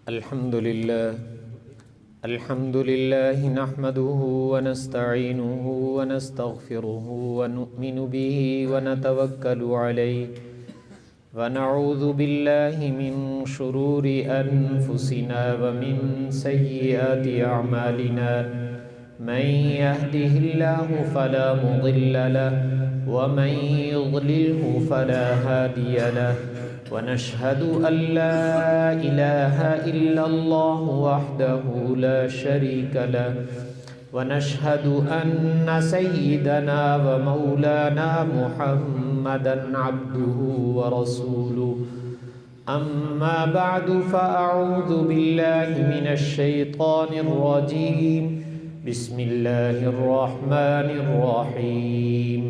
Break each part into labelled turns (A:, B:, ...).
A: الحمد لله نحمده ونستعينه ونستغفره ونؤمن به ونتوكل عليه ونعوذ بالله من شرور أنفسنا ومن سيئات أعمالنا من يهده الله فلا مضل له ومن يضلله فلا هادي له ونشهد أن لا إله إلا الله وحده لا شريك له ونشهد أن سيدنا ومولانا محمدا عبده ورسوله أما بعد فأعوذ بالله من الشيطان الرجيم بسم الله الرحمن الرحيم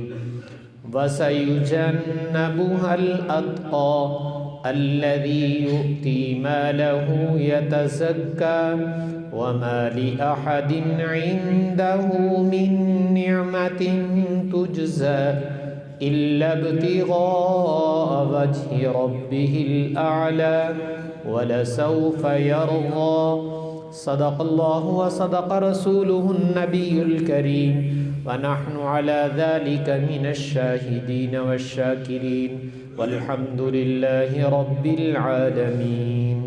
A: وسيجنبها الأتقى الذي يؤتي ماله يتزكى وما لأحد عنده من نعمة تجزى إلا ابتغاء وجه ربه الأعلى ولسوف يرضى صدق الله وصدق رسوله النبي الكريم ونحن على ذلك من الشاهدين والشاكرين والحمد لله رب العالمين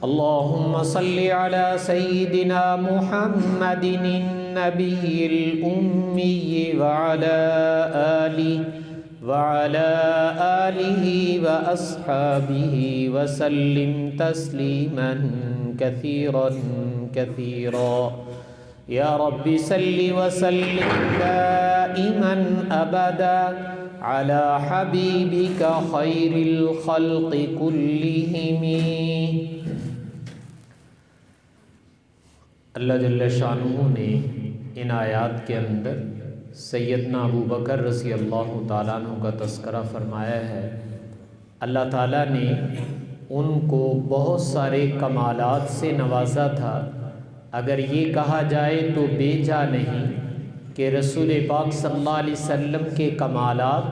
A: اللهم صل على سيدنا محمد النبي الأمي وعلى آله وأصحابه وسلم تسليما كثيرا كثيرا يا رب صل وسلم دائما أبدا على حبيبك خير الخلق كلهم. اللہ جل شانہ نے ان آیات کے اندر سیدنا ابو بکر رضی اللہ تعالیٰ عنہ کا تذکرہ فرمایا ہے. اللہ تعالیٰ نے ان کو بہت سارے کمالات سے نوازا تھا. اگر یہ کہا جائے تو بے جا نہیں کہ رسول پاک صلی اللہ علیہ وسلم کے کمالات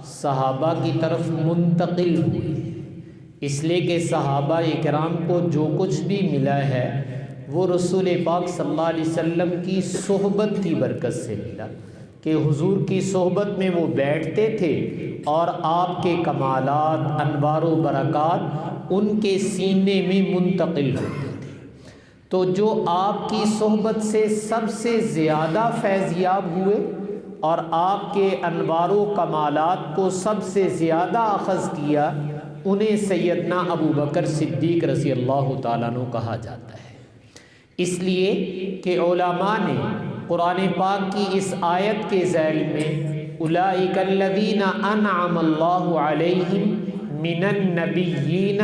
A: صحابہ کی طرف منتقل ہوئے، اس لیے کہ صحابہ اکرام کو جو کچھ بھی ملا ہے وہ رسول پاک صلی اللہ علیہ وسلم کی صحبت کی برکت سے ملا، کہ حضور کی صحبت میں وہ بیٹھتے تھے اور آپ کے کمالات، انوار و برکات ان کے سینے میں منتقل ہوتے تھے. تو جو آپ کی صحبت سے سب سے زیادہ فیضیاب ہوئے اور آپ کے انوار و کمالات کو سب سے زیادہ اخذ کیا، انہیں سیدنا ابو بکر صدیق رضی اللہ تعالیٰ عنہ کہا جاتا ہے. اس لیے کہ علماء نے قرآن پاک کی اس آیت کے ذیل میں اولئک الذین انعم اللہ علیہم من النبیین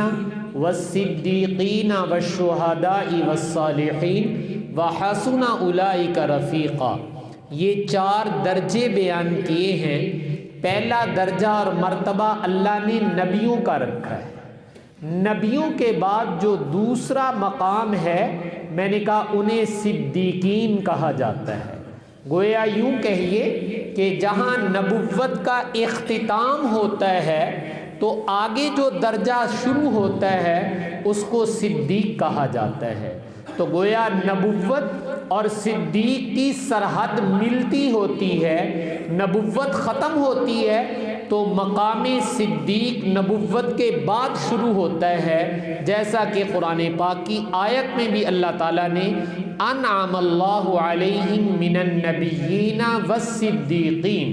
A: والصدیقین والشہداء والصالحین وحسن اولئک رفیقا، یہ 4 درجے بیان کیے ہیں. پہلا درجہ اور مرتبہ اللہ نے نبیوں کا رکھا ہے. نبیوں کے بعد جو دوسرا مقام ہے میں نے کہا انہیں صدیقین کہا جاتا ہے. گویا یوں کہیے کہ جہاں نبوت کا اختتام ہوتا ہے تو آگے جو درجہ شروع ہوتا ہے اس کو صدیق کہا جاتا ہے. تو گویا نبوت اور صدیق کی سرحد ملتی ہوتی ہے. نبوت ختم ہوتی ہے تو مقام صدیق نبوت کے بعد شروع ہوتا ہے، جیسا کہ قرآن پاک کی آیت میں بھی اللہ تعالیٰ نے انعم اللہ علیہم من النبیین والصدیقین،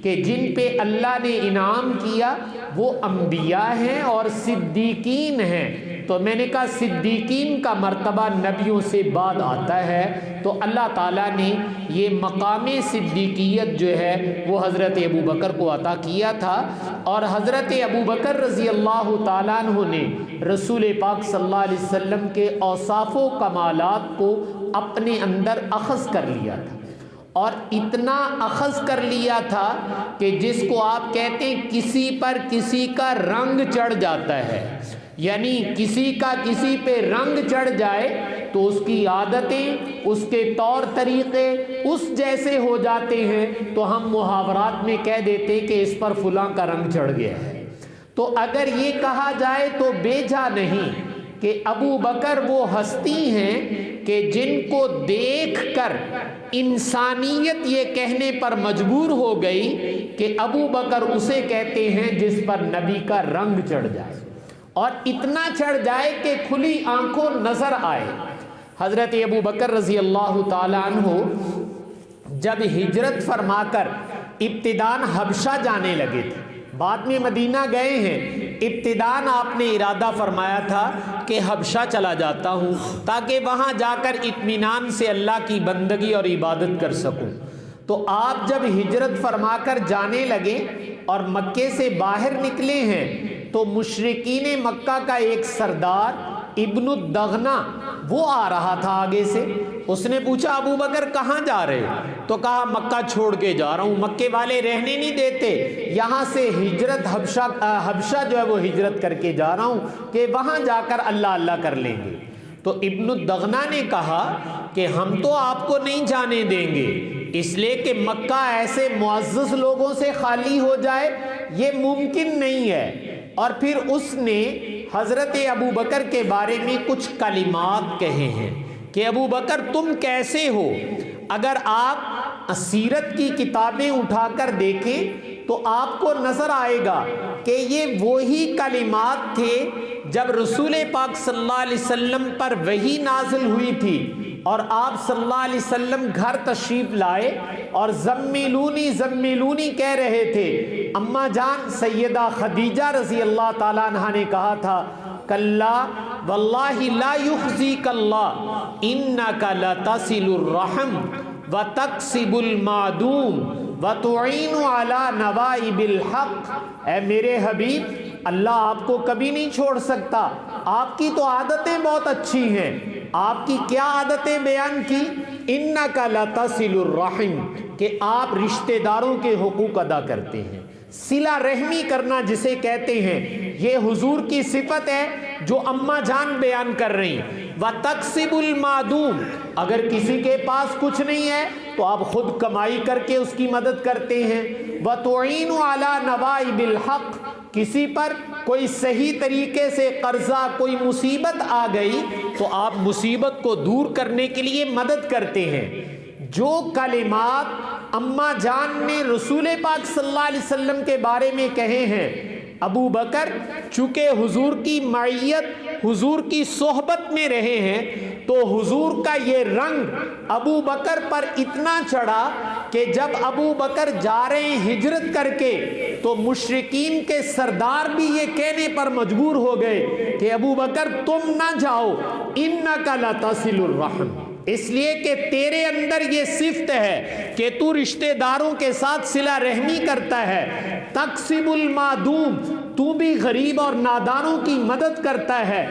A: کہ جن پہ اللہ نے انعام کیا وہ انبیاء ہیں اور صدیقین ہیں. تو میں نے کہا صدیقین کا مرتبہ نبیوں سے بعد آتا ہے. تو اللہ تعالیٰ نے یہ مقام صدیقیت جو ہے وہ حضرت ابو بکر کو عطا کیا تھا، اور حضرت ابو بکر رضی اللہ تعالیٰ عنہ نے رسول پاک صلی اللہ علیہ وسلم کے اوصاف و کمالات کو اپنے اندر اخذ کر لیا تھا، اور اتنا اخذ کر لیا تھا کہ جس کو آپ کہتے ہیں کسی پر کسی کا رنگ چڑھ جاتا ہے، یعنی کسی کا کسی پہ رنگ چڑھ جائے تو اس کی عادتیں، اس کے طور طریقے اس جیسے ہو جاتے ہیں تو ہم محاورات میں کہہ دیتے کہ اس پر فلاں کا رنگ چڑھ گیا ہے. تو اگر یہ کہا جائے تو بے جا نہیں کہ ابو بکر وہ ہستی ہیں کہ جن کو دیکھ کر انسانیت یہ کہنے پر مجبور ہو گئی کہ ابو بکر اسے کہتے ہیں جس پر نبی کا رنگ چڑھ جائے، اور اتنا چڑھ جائے کہ کھلی آنکھوں نظر آئے۔ حضرت ابو بکر رضی اللہ تعالیٰ عنہ جب ہجرت فرما کر ابتداً حبشہ جانے لگے تھے، بعد میں مدینہ گئے ہیں، ابتداً آپ نے ارادہ فرمایا تھا کہ حبشہ چلا جاتا ہوں تاکہ وہاں جا کر اطمینان سے اللہ کی بندگی اور عبادت کر سکوں۔ تو آپ جب ہجرت فرما کر جانے لگے اور مکے سے باہر نکلے ہیں تو مشرکین مکہ کا ایک سردار ابن الدغنہ وہ آ رہا تھا آگے سے۔ اس نے پوچھا ابو بکر کہاں جا رہے ہو؟ تو کہا مکہ چھوڑ کے جا رہا ہوں، مکے والے رہنے نہیں دیتے، یہاں سے ہجرت حبشہ جو ہے وہ ہجرت کر کے جا رہا ہوں کہ وہاں جا کر اللہ اللہ کر لیں گے۔ تو ابن الدغنہ نے کہا کہ ہم تو آپ کو نہیں جانے دیں گے، اس لیے کہ مکہ ایسے معزز لوگوں سے خالی ہو جائے یہ ممکن نہیں ہے۔ اور پھر اس نے حضرت ابو بکر کے بارے میں کچھ کلمات کہے ہیں کہ ابو بکر تم کیسے ہو؟ اگر آپ سیرت کی کتابیں اٹھا کر دیکھیں تو آپ کو نظر آئے گا کہ یہ وہی کلمات تھے جب رسول پاک صلی اللہ علیہ وسلم پر وحی نازل ہوئی تھی اور آپ صلی اللہ علیہ وسلم گھر تشریف لائے اور زمیلونی زمیلونی کہہ رہے تھے۔ اماں جان سیدہ خدیجہ رضی اللہ تعالیٰ عنہ نے کہا تھا کلا واللہ لا یخزیک اللہ انک لتصل الرحم وتکسب المعدوم وتعین علی نوائب الحق۔ اے میرے حبیب اللہ آپ کو کبھی نہیں چھوڑ سکتا، آپ کی تو عادتیں بہت اچھی ہیں۔ آپ کی کیا عادتیں بیان کی؟ انک لتصل الرحم، کہ آپ رشتہ داروں کے حقوق ادا کرتے ہیں، صلہ رحمی کرنا جسے کہتے ہیں، یہ حضور کی صفت ہے جو اماں جان بیان کر رہی۔ وَتَقْسِبُ الْمَعْدُومِ، اگر کسی کے پاس کچھ نہیں ہے تو آپ خود کمائی کر کے اس کی مدد کرتے ہیں۔ وَتُعِينُ عَلَى نَوَائِبِ الْحَقِّ، کسی پر کوئی صحیح طریقے سے قرضہ کوئی مصیبت آ گئی تو آپ مصیبت کو دور کرنے کے لیے مدد کرتے ہیں۔ جو کلمات اماں جان نے رسول پاک صلی اللہ علیہ وسلم کے بارے میں کہے ہیں، ابو بکر چونکہ حضور کی معیت حضور کی صحبت میں رہے ہیں تو حضور کا یہ رنگ ابو بکر پر اتنا چڑھا کہ جب ابو بکر جا رہے ہیں ہجرت کر کے تو مشرکین کے سردار بھی یہ کہنے پر مجبور ہو گئے کہ ابو بکر تم نہ جاؤ، انک لتصل الرحم، اس لیے کہ تیرے اندر یہ صفت ہے کہ تو رشتہ داروں کے ساتھ صلہ رحمی کرتا ہے، تقسم المعدوم، تو بھی غریب اور ناداروں کی مدد کرتا ہے۔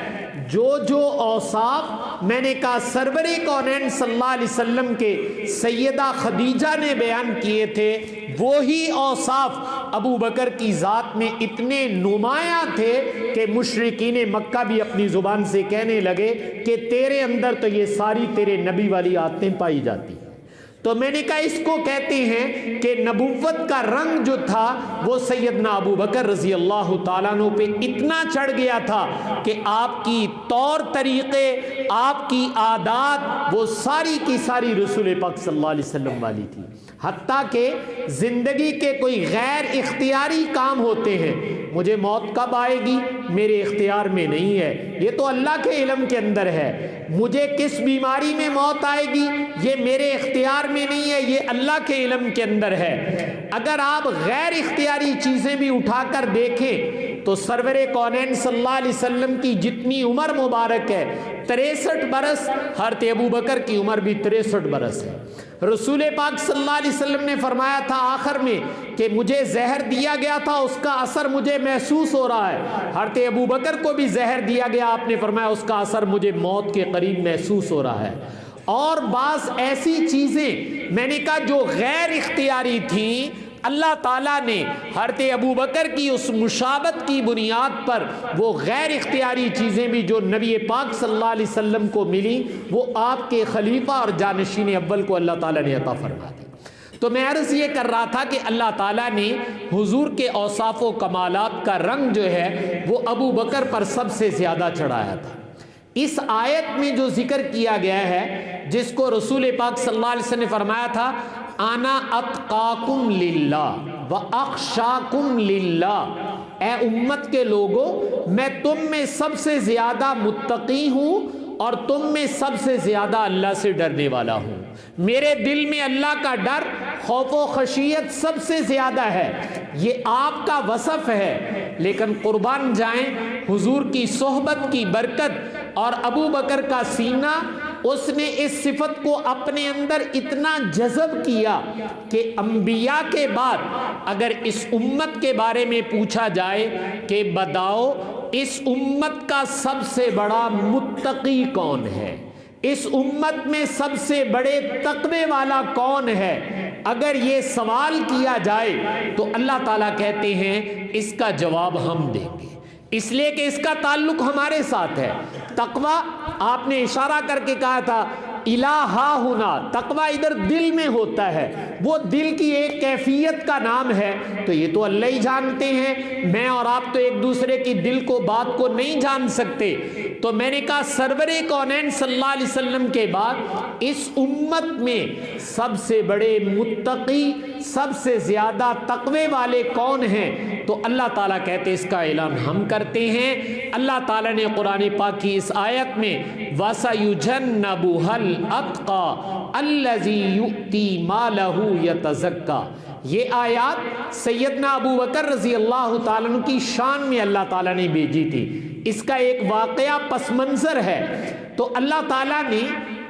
A: جو اوصاف میں نے کہا سرور کونین صلی اللہ علیہ وسلم کے سیدہ خدیجہ نے بیان کیے تھے، وہی اوصاف ابو بکر کی ذات میں اتنے نمایاں تھے کہ مشرکین مکہ بھی اپنی زبان سے کہنے لگے کہ تیرے اندر تو یہ ساری تیرے نبی والی عادتیں پائی جاتی ہیں۔ تو میں نے کہا اس کو کہتے ہیں کہ نبوت کا رنگ جو تھا وہ سیدنا ابو بکر رضی اللہ تعالیٰ عنہ پہ اتنا چڑھ گیا تھا کہ آپ کی طور طریقے، آپ کی عادات وہ ساری کی ساری رسول پاک صلی اللہ علیہ وسلم والی تھی۔ حتیٰ کہ زندگی کے کوئی غیر اختیاری کام ہوتے ہیں، مجھے موت کب آئے گی میرے اختیار میں نہیں ہے، یہ تو اللہ کے علم کے اندر ہے۔ مجھے کس بیماری میں موت آئے گی یہ میرے اختیار میں نہیں ہے، یہ اللہ کے علم کے اندر ہے۔ اگر آپ غیر اختیاری چیزیں بھی اٹھا کر دیکھیں تو سرور کونین صلی اللہ علیہ وسلم کی جتنی عمر مبارک ہے 63 برس، حضرت ابو بکر کی عمر بھی 63 برس ہے۔ رسول پاک صلی اللہ علیہ وسلم نے فرمایا تھا آخر میں کہ مجھے زہر دیا گیا تھا، اس کا اثر مجھے محسوس ہو رہا ہے۔ حضرت ابو بکر کو بھی زہر دیا گیا، آپ نے فرمایا اس کا اثر مجھے موت کے قریب محسوس ہو رہا ہے۔ اور بعض ایسی چیزیں میں نے کہا جو غیر اختیاری تھیں، اللہ تعالیٰ نے حضرت ابو بکر کی اس مشابت کی بنیاد پر وہ غیر اختیاری چیزیں بھی جو نبی پاک صلی اللہ علیہ وسلم کو ملی وہ آپ کے خلیفہ اور جانشین اول کو اللہ تعالیٰ نے عطا فرما دی۔ تو میں عرض یہ کر رہا تھا کہ اللہ تعالیٰ نے حضور کے اوصاف و کمالات کا رنگ جو ہے وہ ابو بکر پر سب سے زیادہ چڑھایا تھا۔ اس آیت میں جو ذکر کیا گیا ہے، جس کو رسول پاک صلی اللہ علیہ وسلم نے فرمایا تھا انا اتقاکم للہ واخشاکم للہ، اے امت کے لوگوں میں تم میں سب سے زیادہ متقی ہوں اور تم میں سب سے زیادہ اللہ سے ڈرنے والا ہوں، میرے دل میں اللہ کا ڈر، خوف و خشیت سب سے زیادہ ہے، یہ آپ کا وصف ہے۔ لیکن قربان جائیں حضور کی صحبت کی برکت اور ابو بکر کا سینہ، اس نے اس صفت کو اپنے اندر اتنا جذب کیا کہ انبیاء کے بعد اگر اس امت کے بارے میں پوچھا جائے کہ بتاؤ اس امت کا سب سے بڑا متقی کون ہے، اس امت میں سب سے بڑے تقوی والا کون ہے، اگر یہ سوال کیا جائے تو اللہ تعالیٰ کہتے ہیں اس کا جواب ہم دیں گے، اس لیے کہ اس کا تعلق ہمارے ساتھ ہے۔ تقوی آپ نے اشارہ کر کے کہا تھا الہا ہونا، تقوی ادھر دل میں ہوتا ہے، وہ دل کی ایک کیفیت کا نام ہے، تو یہ تو اللہ ہی جانتے ہیں، میں اور آپ تو ایک دوسرے کی دل کو بات کو نہیں جان سکتے۔ تو میں نے کہا سرور کونین صلی اللہ علیہ وسلم کے بعد اس امت میں سب سے بڑے متقی، سب سے زیادہ تقوی والے کون ہیں، تو اللہ تعالیٰ کہتے اس کا اعلان ہم کرتے ہیں۔ اللہ تعالیٰ نے قرآن پاک کی اس آیت میں وَسَيُجَنَّبُهَا الْأَتْقَى الَّذِي يُؤْتِي مَالَهُ يَتَزَكَّى، یہ آیات سیدنا ابو بکر رضی اللہ تعالیٰ عنہ کی شان میں اللہ تعالیٰ نے بھیجی تھی۔ اس کا ایک واقعہ پس منظر ہے، تو اللہ تعالیٰ نے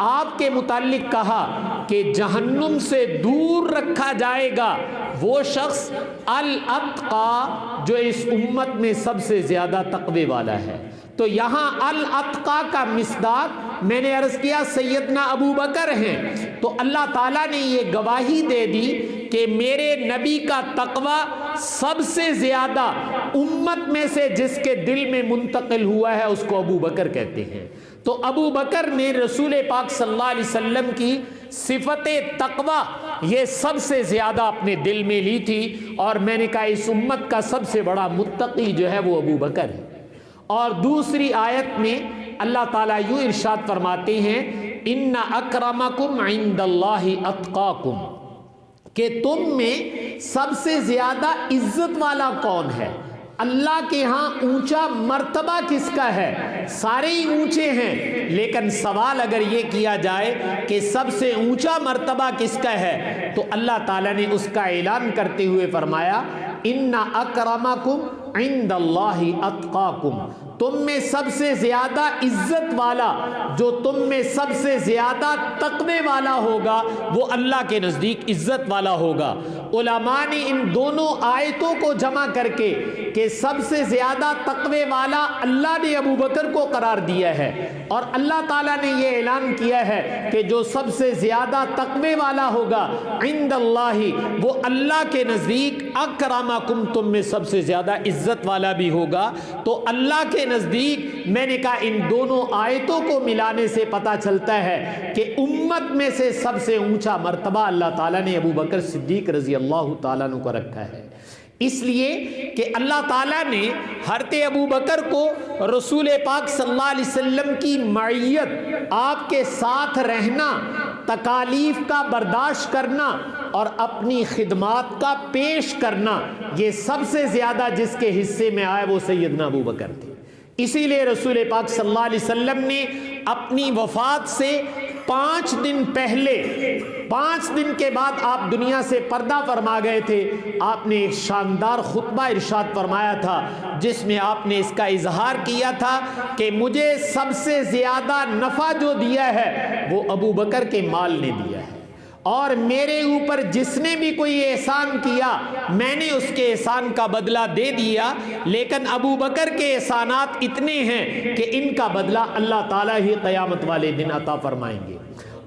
A: آپ کے متعلق کہا کہ جہنم سے دور رکھا جائے گا وہ شخص الاتقا جو اس امت میں سب سے زیادہ تقوی والا ہے۔ تو یہاں الاتقا کا مصداق میں نے عرض کیا سیدنا ابو بکر ہیں، تو اللہ تعالیٰ نے یہ گواہی دے دی کہ میرے نبی کا تقوی سب سے زیادہ امت میں سے جس کے دل میں منتقل ہوا ہے اس کو ابو بکر کہتے ہیں۔ تو ابو بکر نے رسول پاک صلی اللہ علیہ وسلم کی صفت تقوی یہ سب سے زیادہ اپنے دل میں لی تھی، اور میں نے کہا اس امت کا سب سے بڑا متقی جو ہے وہ ابو بکر ہے۔ اور دوسری آیت میں اللہ تعالیٰ یوں ارشاد فرماتے ہیں ان اکرمکم عند اللہ اتقاکم، کہ تم میں سب سے زیادہ عزت والا کون ہے، اللہ کے ہاں اونچا مرتبہ کس کا ہے، سارے ہی اونچے ہیں، لیکن سوال اگر یہ کیا جائے کہ سب سے اونچا مرتبہ کس کا ہے، تو اللہ تعالیٰ نے اس کا اعلان کرتے ہوئے فرمایا ان اکرمکم عند اللہ اتقاکم، تم میں سب سے زیادہ عزت والا، جو تم میں سب سے زیادہ تقوی والا ہوگا وہ اللہ کے نزدیک عزت والا ہوگا۔ علماء نے ان دونوں آیتوں کو جمع کر کے کہ سب سے زیادہ تقوی والا اللہ نے ابو بکر کو قرار دیا ہے، اور اللہ تعالیٰ نے یہ اعلان کیا ہے کہ جو سب سے زیادہ تقوی والا ہوگا عند اللہ، وہ اللہ کے نزدیک اکرمکم، تم میں سب سے زیادہ عزت والا بھی ہوگا۔ تو اللہ کے نزدیک میں نے کہا ان دونوں آیتوں کو ملانے سے پتہ چلتا ہے کہ امت میں سے سب سے اونچا مرتبہ اللہ تعالیٰ نے ابو بکر صدیق رضی اللہ تعالیٰ عنہ کو رکھا ہے، اس لیے کہ اللہ تعالیٰ نے حضرت ابو بکر کو رسول پاک صلی اللہ علیہ وسلم کی معیت، آپ کے ساتھ رہنا، تکالیف کا برداشت کرنا اور اپنی خدمات کا پیش کرنا، یہ سب سے زیادہ جس کے حصے میں آئے وہ سیدنا ابو بکر تھے۔ اسی لیے رسول پاک صلی اللہ علیہ وسلم نے اپنی وفات سے 5 دن پہلے، 5 دن کے بعد آپ دنیا سے پردہ فرما گئے تھے، آپ نے ایک شاندار خطبہ ارشاد فرمایا تھا جس میں آپ نے اس کا اظہار کیا تھا کہ مجھے سب سے زیادہ نفع جو دیا ہے وہ ابو بکر کے مال نے دیا ہے، اور میرے اوپر جس نے بھی کوئی احسان کیا میں نے اس کے احسان کا بدلہ دے دیا، لیکن ابو بکر کے احسانات اتنے ہیں کہ ان کا بدلہ اللہ تعالیٰ ہی قیامت والے دن عطا فرمائیں گے۔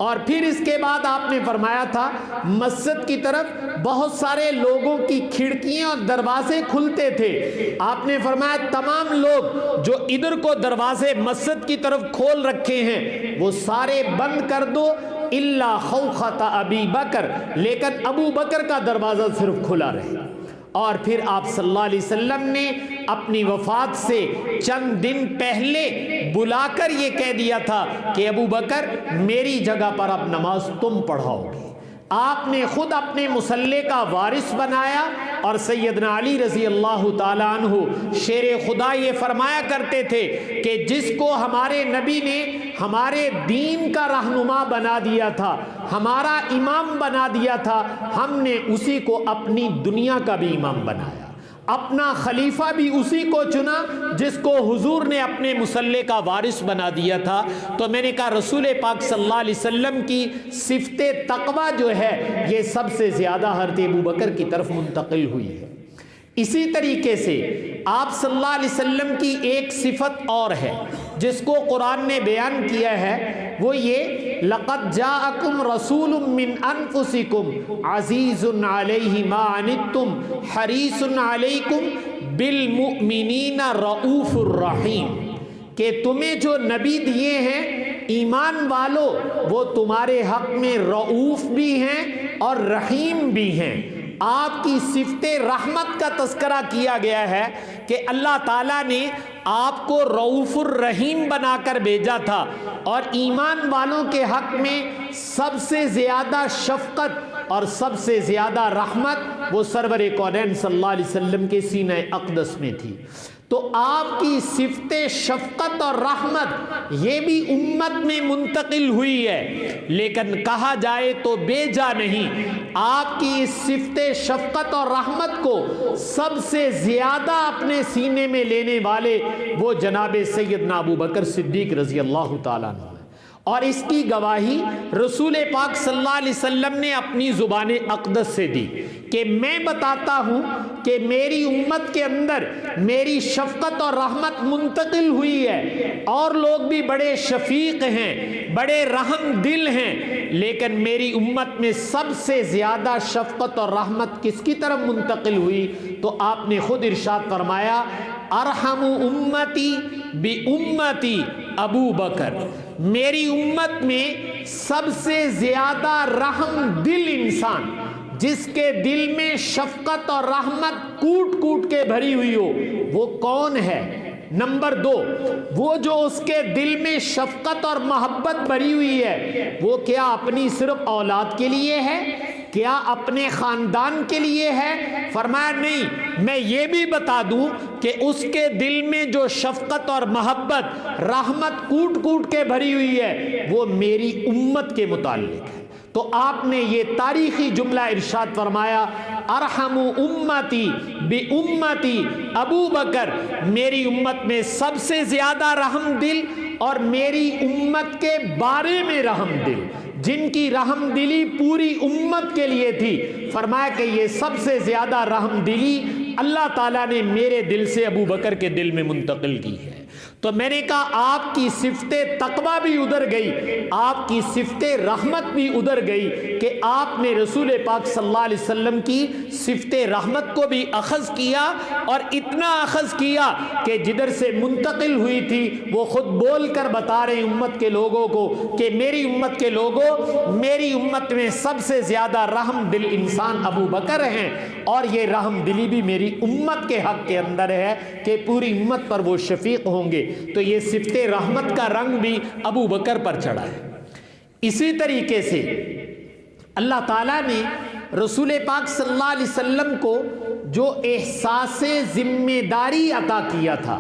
A: اور پھر اس کے بعد آپ نے فرمایا تھا مسجد کی طرف بہت سارے لوگوں کی کھڑکیاں اور دروازے کھلتے تھے، آپ نے فرمایا تمام لوگ جو ادھر کو دروازے مسجد کی طرف کھول رکھے ہیں وہ سارے بند کر دو الا خوخۃ ابی بکر، لیکن ابو بکر کا دروازہ صرف کھلا رہے۔ اور پھر آپ صلی اللہ علیہ وسلم نے اپنی وفات سے چند دن پہلے بلا کر یہ کہہ دیا تھا کہ ابو بکر میری جگہ پر اب نماز تم پڑھاؤ گے۔ آپ نے خود اپنے مصلی کا وارث بنایا، اور سیدنا علی رضی اللہ تعالیٰ عنہ شیر خدا یہ فرمایا کرتے تھے کہ جس کو ہمارے نبی نے ہمارے دین کا رہنما بنا دیا تھا، ہمارا امام بنا دیا تھا، ہم نے اسی کو اپنی دنیا کا بھی امام بنایا، اپنا خلیفہ بھی اسی کو چنا جس کو حضور نے اپنے مصلی کا وارث بنا دیا تھا۔ تو میں نے کہا رسول پاک صلی اللہ علیہ وسلم کی صفت تقوی جو ہے یہ سب سے زیادہ حضرت ابوبکر کی طرف منتقل ہوئی ہے۔ اسی طریقے سے آپ صلی اللہ علیہ وسلم کی ایک صفت اور ہے جس کو قرآن نے بیان کیا ہے، وہ یہ لَقَدْ جَاءَكُمْ رَسُولٌ مِّنْ أَنفُسِكُمْ عَزِيزٌ عَلَيْهِ مَا عَنِتُّمْ حَرِيصٌ عَلَيْكُمْ بِالْمُؤْمِنِينَ رَءُوفٌ الرَّحِيمٌ، کہ تمہیں جو نبی دیے ہیں ایمان والو وہ تمہارے حق میں رؤوف بھی ہیں اور رحیم بھی ہیں۔ آپ کی صفت رحمت کا تذکرہ کیا گیا ہے کہ اللہ تعالیٰ نے آپ کو رؤوف الرحیم بنا کر بھیجا تھا، اور ایمان والوں کے حق میں سب سے زیادہ شفقت اور سب سے زیادہ رحمت وہ سرور کونین صلی اللہ علیہ وسلم کے سینہ اقدس میں تھی۔ تو آپ کی صفت شفقت اور رحمت یہ بھی امت میں منتقل ہوئی ہے، لیکن کہا جائے تو بے جا نہیں۔ آپ کی اس صفت شفقت اور رحمت کو سب سے زیادہ اپنے سینے میں لینے والے وہ جناب سیدنا ابو بکر صدیق رضی اللہ تعالیٰ عنہ، اور اس کی گواہی رسول پاک صلی اللہ علیہ وسلم نے اپنی زبان اقدس سے دی کہ میں بتاتا ہوں کہ میری امت کے اندر میری شفقت اور رحمت منتقل ہوئی ہے، اور لوگ بھی بڑے شفیق ہیں، بڑے رحم دل ہیں، لیکن میری امت میں سب سے زیادہ شفقت اور رحمت کس کی طرف منتقل ہوئی؟ تو آپ نے خود ارشاد فرمایا ارحم امتی بی امتی ابو بکر، میری امت میں سب سے زیادہ رحم دل انسان جس کے دل میں شفقت اور رحمت کوٹ کوٹ کے بھری ہوئی ہو وہ کون ہے؟ نمبر 2، وہ جو اس کے دل میں شفقت اور محبت بھری ہوئی ہے وہ کیا اپنی صرف اولاد کے لیے ہے؟ کیا اپنے خاندان کے لیے ہے؟ فرمایا نہیں، میں یہ بھی بتا دوں کہ اس کے دل میں جو شفقت اور محبت رحمت کوٹ کوٹ کے بھری ہوئی ہے وہ میری امت کے متعلق ہے۔ تو آپ نے یہ تاریخی جملہ ارشاد فرمایا ارحم امتی بی امتی ابو بکر، میری امت میں سب سے زیادہ رحم دل اور میری امت کے بارے میں رحم دل، جن کی رحم دلی پوری امت کے لیے تھی، فرمایا کہ یہ سب سے زیادہ رحم دلی اللہ تعالیٰ نے میرے دل سے ابو بکر کے دل میں منتقل کی ہے۔ تو میں نے کہا آپ کی صفت تقوی بھی ادھر گئی، آپ کی صفت رحمت بھی ادھر گئی کہ آپ نے رسول پاک صلی اللہ علیہ وسلم کی صفت رحمت کو بھی اخذ کیا، اور اتنا اخذ کیا کہ جدھر سے منتقل ہوئی تھی وہ خود بول کر بتا رہے امت کے لوگوں کو کہ میری امت کے لوگوں، میری امت میں سب سے زیادہ رحم دل انسان ابو بکر ہیں، اور یہ رحم دلی بھی میری امت کے حق کے اندر ہے کہ پوری امت پر وہ شفیق ہوں گے۔ تو یہ صفت رحمت کا رنگ بھی ابو بکر پر چڑھا ہے۔ اسی طریقے سے اللہ تعالیٰ نے رسول پاک صلی اللہ علیہ وسلم کو جو احساس ذمہ داری عطا کیا تھا،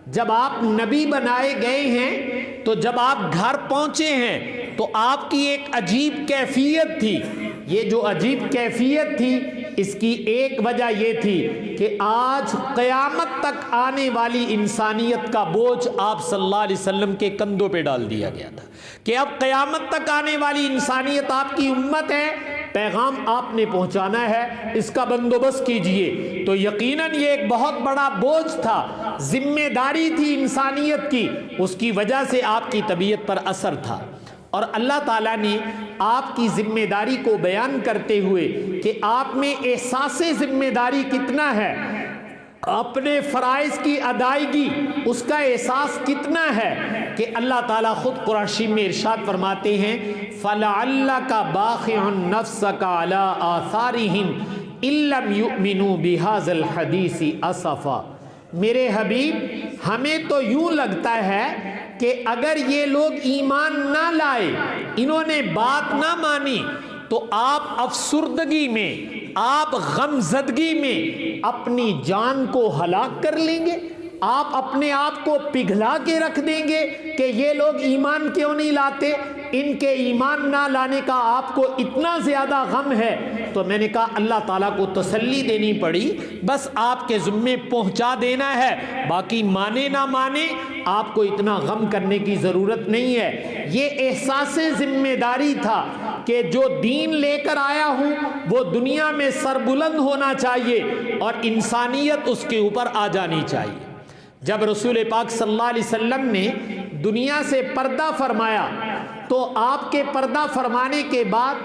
A: جب آپ نبی بنائے گئے ہیں تو جب آپ گھر پہنچے ہیں تو آپ کی ایک عجیب کیفیت تھی۔ یہ جو عجیب کیفیت تھی اس کی ایک وجہ یہ تھی کہ آج قیامت تک آنے والی انسانیت کا بوجھ آپ صلی اللہ علیہ وسلم کے کندھوں پہ ڈال دیا گیا تھا کہ اب قیامت تک آنے والی انسانیت آپ کی امت ہے، پیغام آپ نے پہنچانا ہے، اس کا بندوبست کیجئے۔ تو یقیناً یہ ایک بہت بڑا بوجھ تھا، ذمہ داری تھی انسانیت کی، اس کی وجہ سے آپ کی طبیعت پر اثر تھا۔ اور اللہ تعالیٰ نے آپ کی ذمہ داری کو بیان کرتے ہوئے کہ آپ میں احساس ذمہ داری کتنا ہے، اپنے فرائض کی ادائیگی اس کا احساس کتنا ہے، کہ اللہ تعالیٰ خود قرآن شریف میں ارشاد فرماتے ہیں فَلَعَلَّكَ بَاخِعٌ نَفْسَكَ عَلَىٰ آثَارِهِمْ إِن لَّمْ يُؤْمِنُوا بِهَٰذَا الْحَدِيثِ أَسَفًا۔ میرے حبیب ہمیں تو یوں لگتا ہے کہ اگر یہ لوگ ایمان نہ لائے، انہوں نے بات نہ مانی، تو آپ افسردگی میں، آپ غمزدگی میں اپنی جان کو ہلاک کر لیں گے، آپ اپنے آپ کو پگھلا کے رکھ دیں گے کہ یہ لوگ ایمان کیوں نہیں لاتے، ان کے ایمان نہ لانے کا آپ کو اتنا زیادہ غم ہے۔ تو میں نے کہا اللہ تعالیٰ کو تسلی دینی پڑی، بس آپ کے ذمے پہنچا دینا ہے، باقی مانے نہ مانے آپ کو اتنا غم کرنے کی ضرورت نہیں ہے۔ یہ احساس ذمہ داری تھا کہ جو دین لے کر آیا ہوں وہ دنیا میں سربلند ہونا چاہیے اور انسانیت اس کے اوپر آ جانی چاہیے۔ جب رسول پاک صلی اللہ علیہ وسلم نے دنیا سے پردہ فرمایا تو آپ کے پردہ فرمانے کے بعد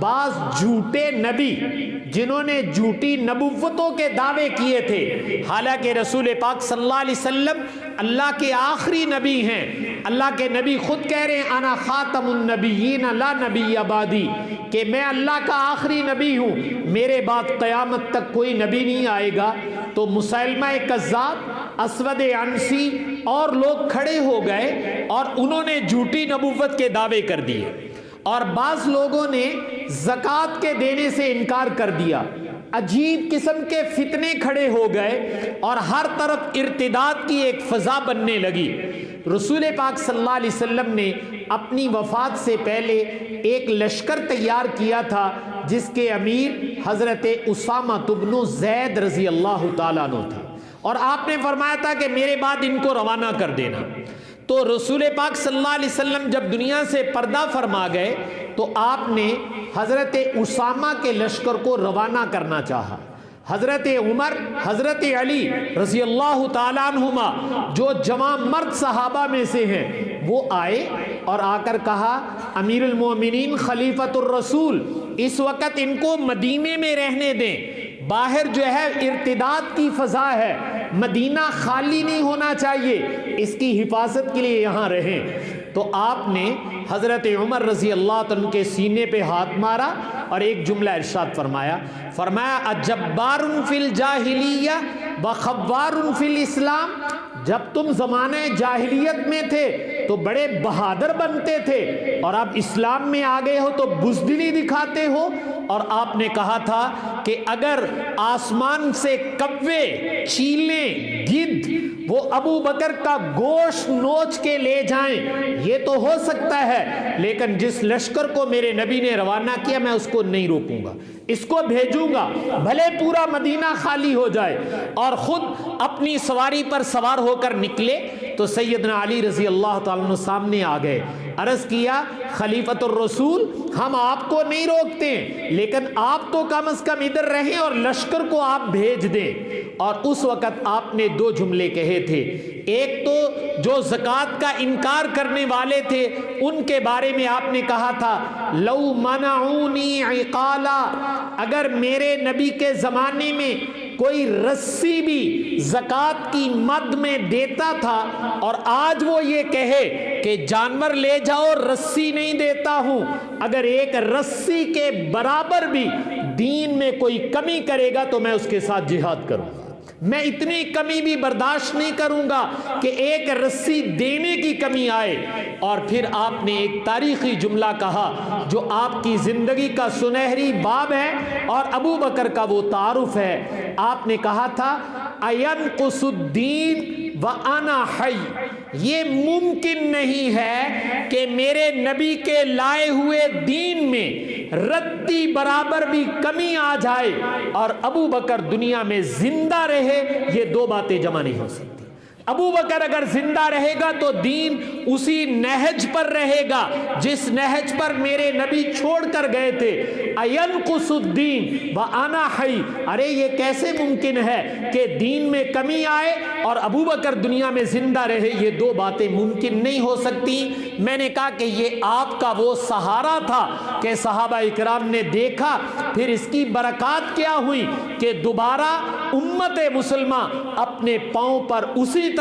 A: بعض جھوٹے نبی جنہوں نے جھوٹی نبوتوں کے دعوے کیے تھے، حالانکہ رسول پاک صلی اللہ علیہ وسلم اللہ کے آخری نبی ہیں، اللہ کے نبی خود کہہ رہے ہیں انا خاتم النبیین لا نبی بعدی، کہ میں اللہ کا آخری نبی ہوں، میرے بعد قیامت تک کوئی نبی نہیں آئے گا۔ تو مسیلمہ کذاب، اسود عنسی اور لوگ کھڑے ہو گئے اور انہوں نے جھوٹی نبوت کے دعوے کر دیے، اور بعض لوگوں نے زکوٰۃ کے دینے سے انکار کر دیا۔ عجیب قسم کے فتنے کھڑے ہو گئے اور ہر طرف ارتداد کی ایک فضا بننے لگی۔ رسول پاک صلی اللہ علیہ وسلم نے اپنی وفات سے پہلے ایک لشکر تیار کیا تھا جس کے امیر حضرت اسامہ بن زید رضی اللہ تعالیٰ عنہ تھے، اور آپ نے فرمایا تھا کہ میرے بعد ان کو روانہ کر دینا۔ تو رسول پاک صلی اللہ علیہ وسلم جب دنیا سے پردہ فرما گئے تو آپ نے حضرت اسامہ کے لشکر کو روانہ کرنا چاہا۔ حضرت عمر، حضرت علی رضی اللہ تعالیٰ عنہما جو جوان مرد صحابہ میں سے ہیں وہ آئے اور آ کر کہا امیر المومنین خلیفۃ الرسول اس وقت ان کو مدینے میں رہنے دیں، باہر جو ہے ارتداد کی فضا ہے، مدینہ خالی نہیں ہونا چاہیے، اس کی حفاظت کے لیے یہاں رہیں۔ تو آپ نے حضرت عمر رضی اللہ عنہ کے سینے پہ ہاتھ مارا اور ایک جملہ ارشاد فرمایا اجبار فی الجاہلیہ وخوار فی الاسلام، جب تم زمانہ جاہلیت میں تھے تو بڑے بہادر بنتے تھے اور اب اسلام میں آ گئے ہو تو بزدلی دکھاتے ہو۔ اور آپ نے کہا تھا کہ اگر آسمان سے کوے، چیلیں، گدھ وہ ابو بکر کا گوشت نوچ کے لے جائیں یہ تو ہو سکتا ہے، لیکن جس لشکر کو میرے نبی نے روانہ کیا میں اس کو نہیں روکوں گا، اس کو بھیجوں گا، بھلے پورا مدینہ خالی ہو جائے۔ اور خود اپنی سواری پر سوار ہو کر نکلے تو سیدنا علی رضی اللہ تعالیٰ عنہ سامنے آ گئے، عرض کیا خلیفۃ الرسول ہم آپ کو نہیں روکتے لیکن آپ تو کم از کم ادھر رہیں اور لشکر کو آپ بھیج دیں۔ اور اس وقت آپ نے دو جملے کہے تھے، ایک تو جو زکوٰۃ کا انکار کرنے والے تھے ان کے بارے میں آپ نے کہا تھا لو منعونی عقالا، اگر میرے نبی کے زمانے میں کوئی رسی بھی زکوٰۃ کی مد میں دیتا تھا اور آج وہ یہ کہے کہ جانور لے جاؤ رسی نہیں دیتا ہوں، اگر ایک رسی کے برابر بھی دین میں کوئی کمی کرے گا تو میں اس کے ساتھ جہاد کروں گا، میں اتنی کمی بھی برداشت نہیں کروں گا کہ ایک رسی دینے کی کمی آئے۔ اور پھر آپ نے ایک تاریخی جملہ کہا جو آپ کی زندگی کا سنہری باب ہے اور ابو بکر کا وہ تعارف ہے۔ آپ نے کہا تھا اَيَنْقُصُ الدِّينَ وَأَنَا حَيٌّ، یہ ممکن نہیں ہے کہ میرے نبی کے لائے ہوئے دین میں رتی برابر بھی کمی آ جائے اور ابو بکر دنیا میں زندہ رہے، یہ دو باتیں جمع نہیں ہو سکتی۔ ابو بکر اگر زندہ رہے گا تو دین اسی نہج پر رہے گا جس نہج پر میرے نبی چھوڑ کر گئے تھے۔ اَيَنْقُصُ الدِّينَ وَأَنَا حَيٌّ، ارے یہ کیسے ممکن ہے کہ دین میں کمی آئے اور ابو بکر دنیا میں زندہ رہے، یہ دو باتیں ممکن نہیں ہو سکتی۔ میں نے کہا کہ یہ آپ کا وہ سہارا تھا کہ صحابہ اکرام نے دیکھا، پھر اس کی برکات کیا ہوئی کہ دوبارہ امت مسلمہ اپنے پاؤں پر اسی طرح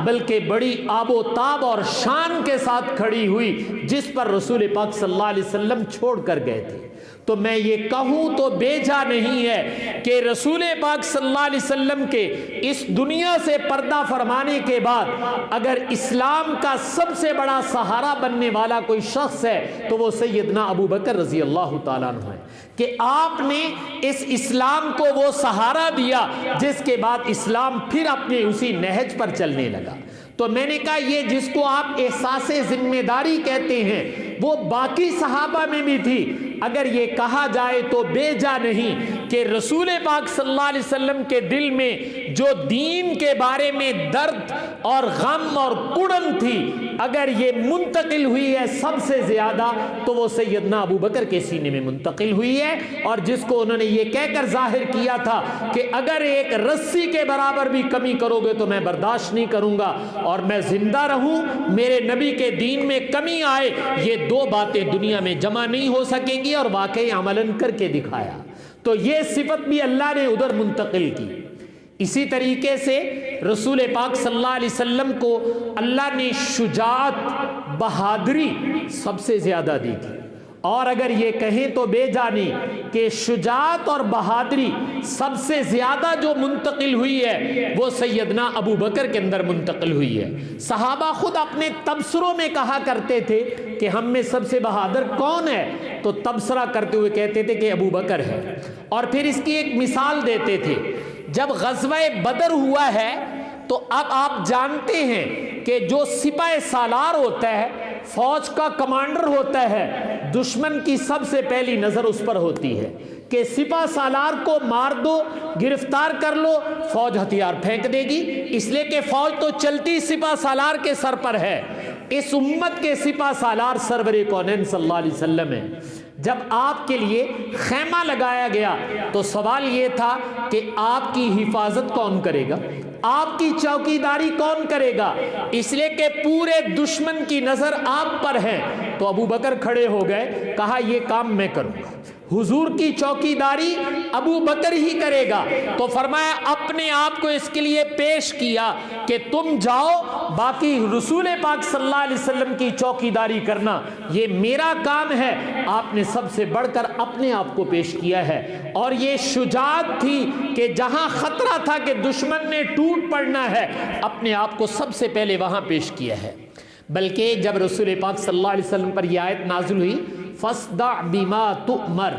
A: بلکہ بڑی آب و تاب اور شان کے ساتھ کھڑی ہوئی جس پر رسول پاک صلی اللہ علیہ وسلم چھوڑ کر گئے تھے۔ تو میں یہ کہوں تو بے جا نہیں ہے کہ رسول پاک صلی اللہ علیہ وسلم کے اس دنیا سے پردہ فرمانے کے بعد اگر اسلام کا سب سے بڑا سہارا بننے والا کوئی شخص ہے تو وہ سیدنا ابو بکر رضی اللہ تعالیٰ عنہ ہے، کہ آپ نے اس اسلام کو وہ سہارا دیا جس کے بعد اسلام پھر اپنے اسی نہج پر چلنے لگا۔ تو میں نے کہا یہ جس کو آپ احساس ذمہ داری کہتے ہیں وہ باقی صحابہ میں بھی تھی۔ اگر یہ کہا جائے تو بے جا نہیں کہ رسول پاک صلی اللہ علیہ وسلم کے دل میں جو دین کے بارے میں درد اور غم اور کڑن تھی، اگر یہ منتقل ہوئی ہے سب سے زیادہ تو وہ سیدنا ابو بکر کے سینے میں منتقل ہوئی ہے، اور جس کو انہوں نے یہ کہہ کر ظاہر کیا تھا کہ اگر ایک رسی کے برابر بھی کمی کرو گے تو میں برداشت نہیں کروں گا، اور میں زندہ رہوں میرے نبی کے دین میں کمی آئے، یہ دو باتیں دنیا میں جمع نہیں ہو سکیں گی، اور واقعی عملاً کر کے دکھایا۔ تو یہ صفت بھی اللہ نے ادھر منتقل کی۔ اسی طریقے سے رسول پاک صلی اللہ علیہ وسلم کو اللہ نے شجاعت، بہادری سب سے زیادہ دی تھی، اور اگر یہ کہیں تو بے جانی کہ شجاعت اور بہادری سب سے زیادہ جو منتقل ہوئی ہے وہ سیدنا ابو بکر کے اندر منتقل ہوئی ہے۔ صحابہ خود اپنے تبصروں میں کہا کرتے تھے کہ ہم میں سب سے بہادر کون ہے، تو تبصرہ کرتے ہوئے کہتے تھے کہ ابو بکر ہے، اور پھر اس کی ایک مثال دیتے تھے۔ جب غزوہ بدر ہوا ہے تو اب آپ جانتے ہیں کہ جو سپاہ سالار ہوتا ہے، فوج کا کمانڈر ہوتا ہے، دشمن کی سب سے پہلی نظر اس پر ہوتی ہے کہ سپاہ سالار کو مار دو، گرفتار کر لو، فوج ہتھیار پھینک دے گی، اس لیے کہ فوج تو چلتی سپاہ سالار کے سر پر ہے۔ اس امت کے سپاہ سالار سرور کونین صلی اللہ علیہ وسلم ہے۔ جب آپ کے لیے خیمہ لگایا گیا تو سوال یہ تھا کہ آپ کی حفاظت کون کرے گا، آپ کی چوکیداری کون کرے گا، اس لیے کہ پورے دشمن کی نظر آپ پر ہے۔ تو ابو بکر کھڑے ہو گئے، کہا یہ کام میں کروں گا، حضور کی چوکیداری ابو بکر ہی کرے گا۔ تو فرمایا اپنے آپ کو اس کے لیے پیش کیا کہ تم جاؤ، باقی رسول پاک صلی اللہ علیہ وسلم کی چوکیداری کرنا یہ میرا کام ہے۔ آپ نے سب سے بڑھ کر اپنے آپ کو پیش کیا ہے، اور یہ شجاعت تھی کہ جہاں خطرہ تھا کہ دشمن نے ٹوٹ پڑنا ہے، اپنے آپ کو سب سے پہلے وہاں پیش کیا ہے۔ بلکہ جب رسول پاک صلی اللہ علیہ وسلم پر یہ آیت نازل ہوئی فَاصْدَعْ بِمَا تُؤْمَرْ،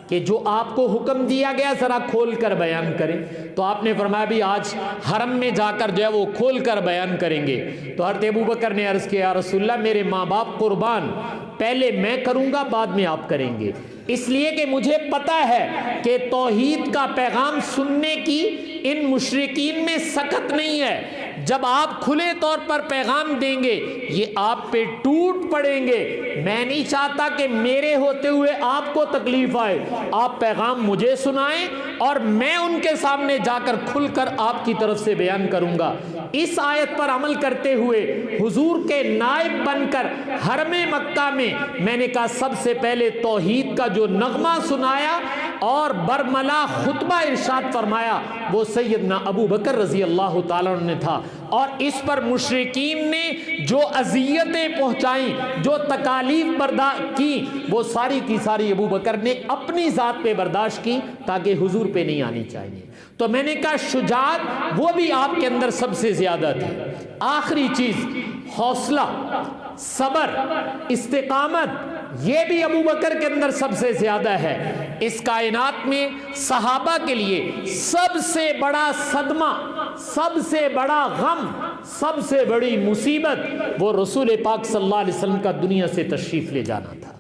A: کہ جو آپ کو حکم دیا گیا ذرا کھول کر بیان کریں، تو آپ نے فرمایا بھی آج حرم میں جا کر جو ہے وہ کھول کر بیان کریں گے۔ تو حضرت ابو بکر نے عرض کیا یا رسول اللہ میرے ماں باپ قربان، پہلے میں کروں گا بعد میں آپ کریں گے، اس لیے کہ مجھے پتا ہے کہ توحید کا پیغام سننے کی ان مشرکین میں سخت نہیں ہے۔ جب آپ کھلے طور پر پیغام دیں گے یہ آپ پہ ٹوٹ پڑیں گے، میں نہیں چاہتا کہ میرے ہوتے ہوئے آپ کو تکلیف آئے، آپ پیغام مجھے سنائیں اور میں ان کے سامنے جا کر کھل کر آپ کی طرف سے بیان کروں گا۔ اس آیت پر عمل کرتے ہوئے حضور کے نائب بن کر حرم مکہ میں نے کہا سب سے پہلے توحید کا جو نغمہ سنایا اور برملا خطبہ ارشاد فرمایا وہ سیدنا ابو بکر رضی اللہ تعالیٰ عنہ نے تھا، اور اس پر مشرکین نے جو اذیتیں پہنچائیں، جو تکالیف برداشت کی، وہ ساری کی ساری ابو بکر نے اپنی ذات پہ برداشت کی تاکہ حضور پہ نہیں آنی چاہیے۔ تو میں نے کہا شجاعت وہ بھی آپ کے اندر سب سے زیادہ تھی۔ آخری چیز حوصلہ، صبر، استقامت، یہ بھی ابو بکر کے اندر سب سے زیادہ ہے۔ اس کائنات میں صحابہ کے لیے سب سے بڑا صدمہ، سب سے بڑا غم، سب سے بڑی مصیبت وہ رسول پاک صلی اللہ علیہ وسلم کا دنیا سے تشریف لے جانا تھا۔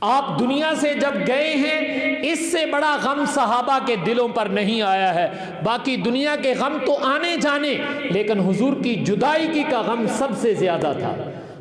A: آپ دنیا سے جب گئے ہیں اس سے بڑا غم صحابہ کے دلوں پر نہیں آیا ہے۔ باقی دنیا کے غم تو آنے جانے، لیکن حضور کی جدائی کی کا غم سب سے زیادہ تھا۔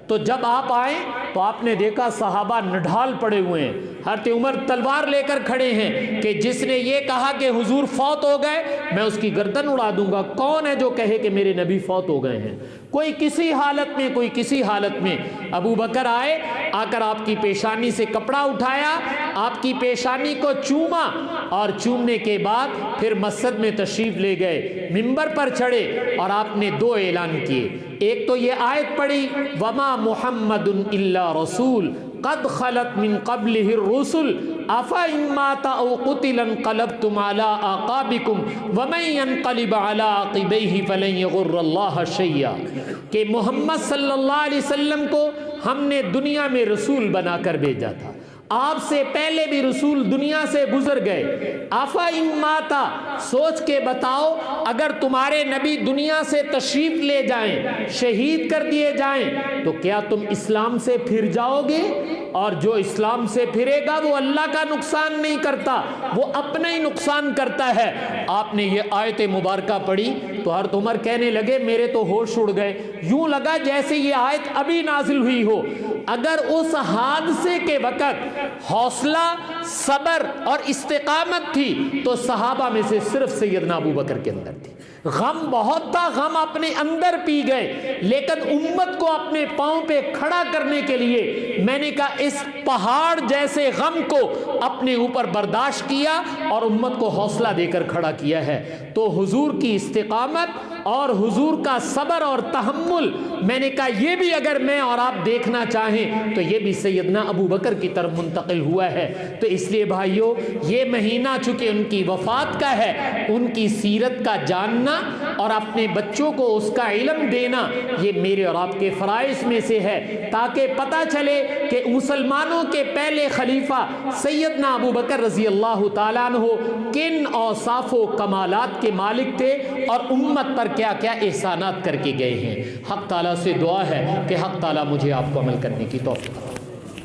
A: تو جب آپ آئے تو آپ نے دیکھا صحابہ نڈھال پڑے ہوئے ہیں، حضرت عمر تلوار لے کر کھڑے ہیں کہ جس نے یہ کہا کہ حضور فوت ہو گئے میں اس کی گردن اڑا دوں گا۔ کون ہے جو کہے کہ میرے نبی فوت ہو گئے ہیں؟ کوئی کسی حالت میں، کوئی کسی حالت میں۔ ابو بکر آئے، آ کر آپ کی پیشانی سے کپڑا اٹھایا، آپ کی پیشانی کو چوما، اور چومنے کے بعد پھر مسجد میں تشریف لے گئے، منبر پر چڑھے اور آپ نے دو اعلان کیے۔ ایک تو یہ آیت پڑھی وما محمد الا رسول قد خلت من قبلہ الرسل افإن مات او قتل انقلبتم على اعقابکم ومن ينقلب على عقبیہ فلن یضر اللہ شیئا، کہ محمد صلی اللہ علیہ وسلم کو ہم نے دنیا میں رسول بنا کر بھیجا تھا، آپ سے پہلے بھی رسول دنیا سے گزر گئے، افإن مات، سوچ کے بتاؤ اگر تمہارے نبی دنیا سے تشریف لے جائیں، شہید کر دیے جائیں، تو کیا تم اسلام سے پھر جاؤ گے؟ اور جو اسلام سے پھرے گا وہ اللہ کا نقصان نہیں کرتا، وہ اپنا ہی نقصان کرتا ہے۔ آپ نے یہ آیت مبارکہ پڑھی تو حضرت عمر کہنے لگے میرے تو ہوش اڑ گئے، یوں لگا جیسے یہ آیت ابھی نازل ہوئی ہو۔ اگر اس حادثے کے وقت حوصلہ، صبر اور استقامت تھی تو صحابہ میں سے صرف سیدنا ابو بکر کے اندر تھی۔ غم بہت تھا، غم اپنے اندر پی گئے، لیکن امت کو اپنے پاؤں پہ کھڑا کرنے کے لیے میں نے کہا اس پہاڑ جیسے غم کو اپنے اوپر برداشت کیا اور امت کو حوصلہ دے کر کھڑا کیا ہے۔ تو حضور کی استقامت اور حضور کا صبر اور تحمل، میں نے کہا یہ بھی اگر میں اور آپ دیکھنا چاہیں تو یہ بھی سیدنا ابو بکر کی طرف منتقل ہوا ہے۔ تو اس لیے بھائیو، یہ مہینہ چونکہ ان کی وفات کا ہے، ان کی سیرت کا جاننا اور اپنے بچوں کو اس کا علم دینا یہ میرے اور آپ کے فرائض میں سے ہے، تاکہ پتہ چلے کہ مسلمانوں کے پہلے خلیفہ سیدنا ابو بکر رضی اللہ تعالیٰ عنہ کن اوصاف و کمالات کے مالک تھے اور امت پر کیا کیا احسانات کر کے گئے ہیں۔ حق تعالیٰ سے دعا ہے کہ حق تعالیٰ مجھے آپ کو عمل کرنے کی توفیق دے۔